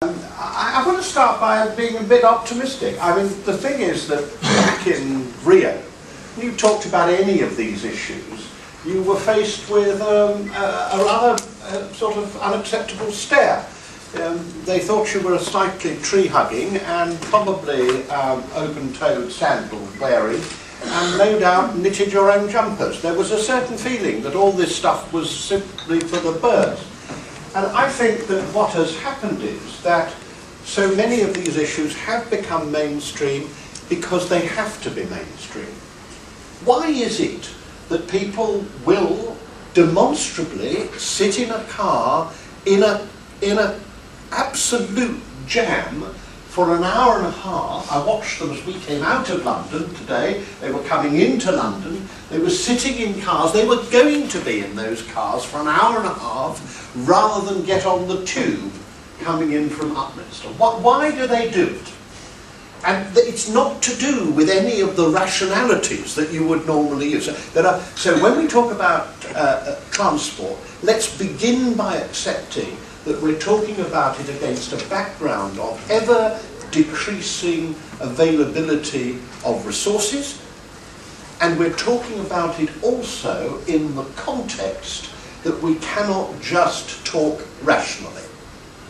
I want to start by being a bit optimistic. I mean, the thing is that back in Rio, when you talked about any of these issues, you were faced with a rather sort of unacceptable stare. They thought you were slightly tree-hugging and probably open-toed sandal wearing, and no doubt knitted your own jumpers. There was a certain feeling that all this stuff was simply for the birds. And I think that what has happened is that so many of these issues have become mainstream because they have to be mainstream. Why is it that people will demonstrably sit in a car in a absolute jam for an hour and a half? I watched them as we came out of London today. They were coming into London. They were sitting in cars. They were going to be in those cars for an hour and a half rather than get on the tube coming in from Upminster. Why do they do it? And it's not to do with any of the rationalities that you would normally use. So when we talk about transport, let's begin by accepting that we're talking about it against a background of ever decreasing availability of resources, and we're talking about it also in the context that we cannot just talk rationally.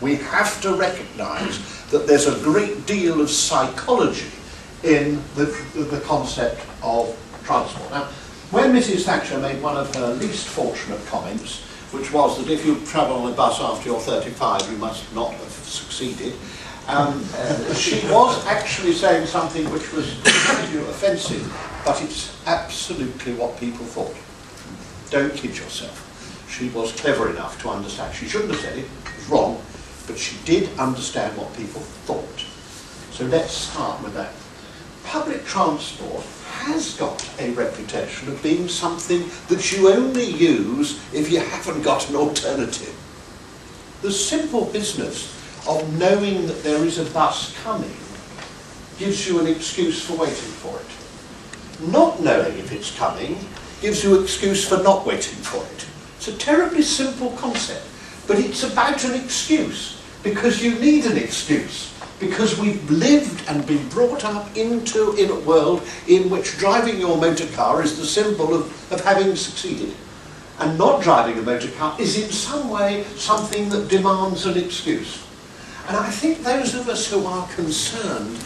We have to recognise that there's a great deal of psychology in the concept of transport. Now, when Mrs. Thatcher made one of her least fortunate comments, which was that if you travel on a bus after you're 35, you must not have succeeded, she was actually saying something which was offensive, but it's absolutely what people thought. Don't kid yourself. She was clever enough to understand. She shouldn't have said it, it was wrong, but she did understand what people thought. So let's start with that. Public transport has got a reputation of being something that you only use if you haven't got an alternative. The simple business of knowing that there is a bus coming gives you an excuse for waiting for it. Not knowing if it's coming gives you an excuse for not waiting for it. It's a terribly simple concept, but it's about an excuse, because you need an excuse, because we've lived and been brought up in a world in which driving your motor car is the symbol of having succeeded. And not driving a motor car is in some way something that demands an excuse. And I think those of us who are concerned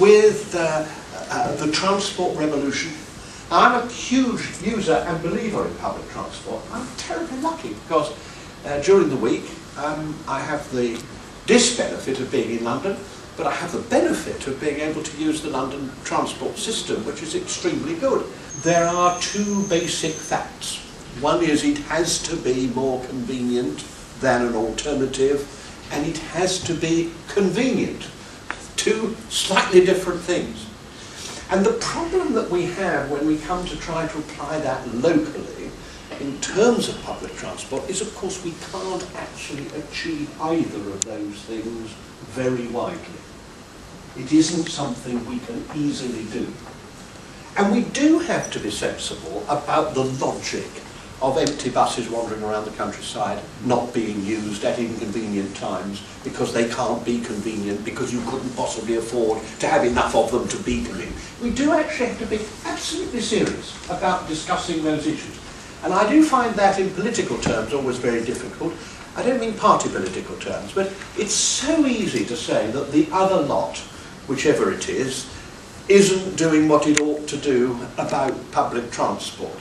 with the transport revolution, I'm a huge user and believer in public transport. I'm terribly lucky because during the week I have the disbenefit of being in London, but I have the benefit of being able to use the London transport system, which is extremely good. There are two basic facts. One is it has to be more convenient than an alternative, and it has to be convenient. Two slightly different things. And the problem that we have when we come to try to apply that locally in terms of public transport is, of course, we can't actually achieve either of those things very widely. It isn't something we can easily do. And we do have to be sensible about the logic of empty buses wandering around the countryside not being used at inconvenient times because they can't be convenient, because you couldn't possibly afford to have enough of them to be convenient. We do actually have to be absolutely serious about discussing those issues. And I do find that in political terms always very difficult. I don't mean party political terms, but it's so easy to say that the other lot, whichever it is, isn't doing what it ought to do about public transport,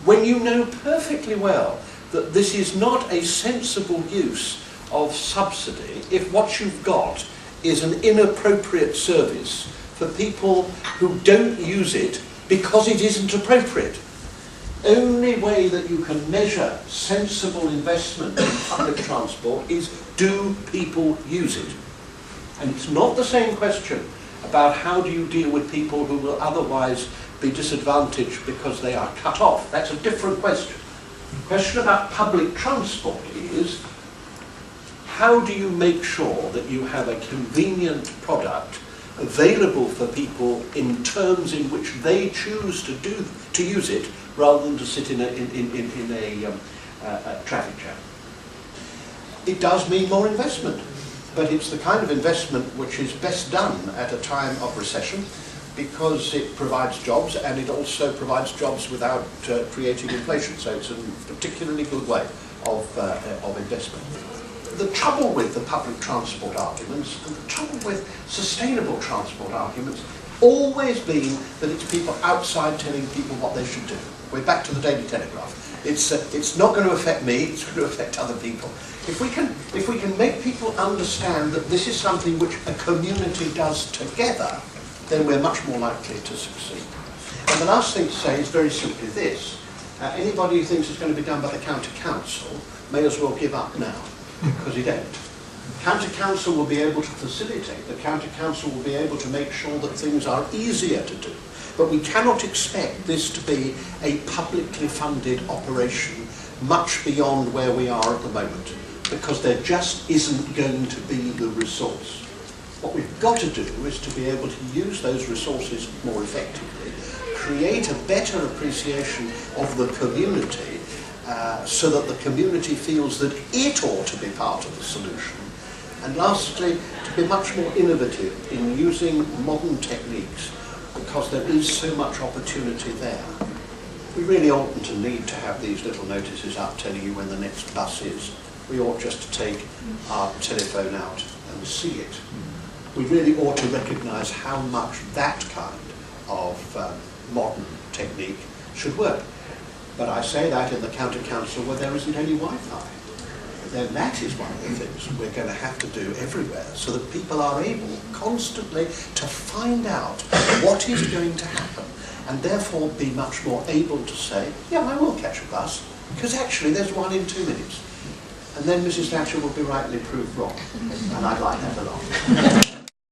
when you know perfectly well that this is not a sensible use of subsidy if what you've got is an inappropriate service for people who don't use it because it isn't appropriate. Only way that you can measure sensible investment in public transport is, do people use it? And it's not the same question about how do you deal with people who will otherwise be disadvantaged because they are cut off. That's a different question. The question about public transport is, how do you make sure that you have a convenient product available for people in terms in which they choose to use it, rather than to sit in a traffic jam? It does mean more investment. but it's the kind of investment which is best done at a time of recession, because it provides jobs, and it also provides jobs without creating inflation. So it's a particularly good way of investment. The trouble with the public transport arguments, and the trouble with sustainable transport arguments, always been that it's people outside telling people what they should do. We're back to the Daily Telegraph. It's not going to affect me, it's going to affect other people. If we can make people understand that this is something which a community does together, then we're much more likely to succeed. And the last thing to say is very simply this. Anybody who thinks it's going to be done by the county council may as well give up now, because it ain't. County council will be able to facilitate, the county council will be able to make sure that things are easier to do. But we cannot expect this to be a publicly funded operation much beyond where we are at the moment, because there just isn't going to be the resource. What we've got to do is to be able to use those resources more effectively, create a better appreciation of the community, so that the community feels that it ought to be part of the solution. And lastly, to be much more innovative in using modern techniques, because there is so much opportunity there. We really oughtn't to need to have these little notices up telling you when the next bus is. We ought just to take our telephone out and see it. We really ought to recognise how much that kind of modern technique should work. But I say that in the county council where there isn't any Wi-Fi. Then that is one of the things we're going to have to do everywhere, so that people are able constantly to find out what is going to happen, and therefore be much more able to say, yeah, I will catch a bus, because actually there's one in 2 minutes. And then Mrs. Thatcher will be rightly proved wrong, and I'd like that a lot.